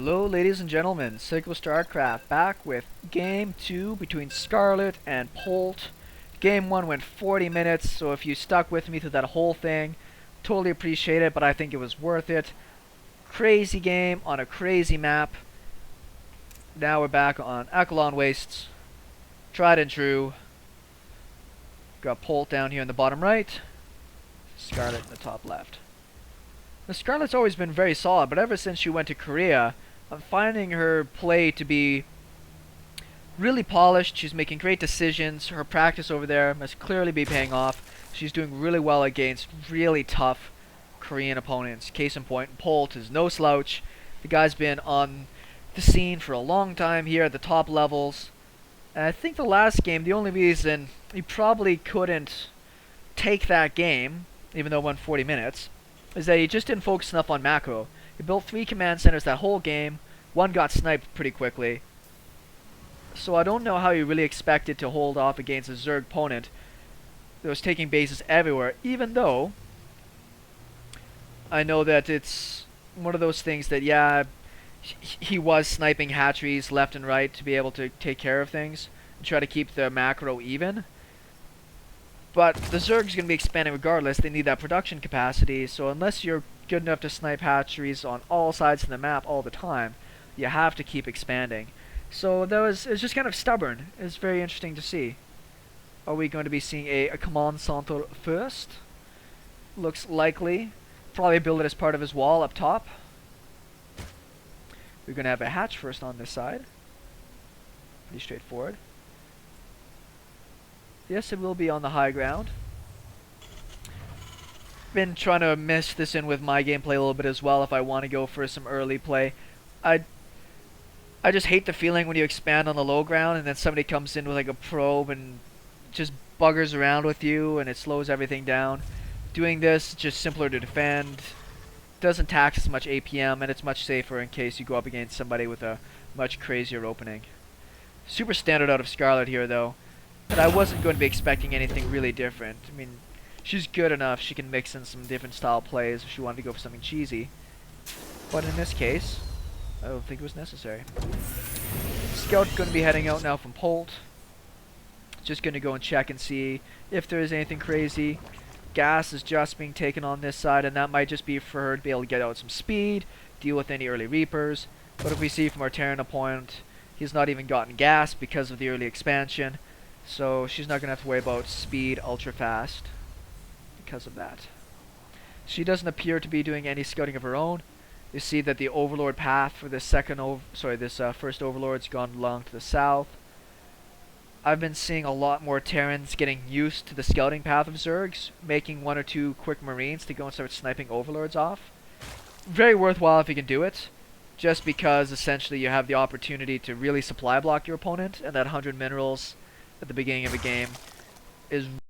Hello ladies and gentlemen, Cyclo Starcraft back with Game 2 between Scarlett and Polt. Game 1 went 40 minutes, so if you stuck with me through that whole thing, totally appreciate it, but I think it was worth it. Crazy game on a crazy map. Now we're back on Echelon Wastes. Tried and true. Got Polt down here in the bottom right. Scarlett in the top left. Now, Scarlett's always been very solid, but ever since she went to Korea, I'm finding her play to be really polished. She's making great decisions. Her practice over there must clearly be paying off. She's doing really well against really tough Korean opponents. Case in point, Polt is no slouch. The guy's been on the scene for a long time here at the top levels. And I think the last game, the only reason he probably couldn't take that game, even though it went 40 minutes, is that he just didn't focus enough on macro. He built 3 command centers that whole game. 1 got sniped pretty quickly. So I don't know how he really expected to hold off against a Zerg opponent that was taking bases everywhere, even though I know that it's one of those things that, yeah, he was sniping hatcheries left and right to be able to take care of things and try to keep the macro even. But the Zerg's going to be expanding regardless. They need that production capacity, so unless you're good enough to snipe hatcheries on all sides of the map all the time, you have to keep expanding. So it was just kind of stubborn. It's very interesting to see. Are we going to be seeing a command center first? Looks likely. Probably build it as part of his wall up top. We're going to have a hatch first on this side. Pretty straightforward. Yes, it will be on the high ground. Been trying to mesh this in with my gameplay a little bit as well if I want to go for some early play. I just hate the feeling when you expand on the low ground and then somebody comes in with like a probe and just buggers around with you and it slows everything down. Doing this, just simpler to defend. Doesn't tax as much APM and it's much safer in case you go up against somebody with a much crazier opening. Super standard out of Scarlett here though. But I wasn't going to be expecting anything really different. I mean, she's good enough. She can mix in some different style plays if she wanted to go for something cheesy. But in this case, I don't think it was necessary. Scout's going to be heading out now from Polt. Just going to go and check and see if there is anything crazy. Gas is just being taken on this side, and that might just be for her to be able to get out some speed, deal with any early Reapers. But if we see from our Terran opponent, he's not even gotten gas because of the early expansion. So she's not going to have to worry about speed ultra fast because of that. She doesn't appear to be doing any scouting of her own. You see that the Overlord path for this first Overlord's gone along to the south. I've been seeing a lot more Terrans getting used to the scouting path of Zergs, making 1 or 2 quick Marines to go and start sniping Overlords off. Very worthwhile if you can do it, just because essentially you have the opportunity to really supply block your opponent, and that 100 minerals at the beginning of a game is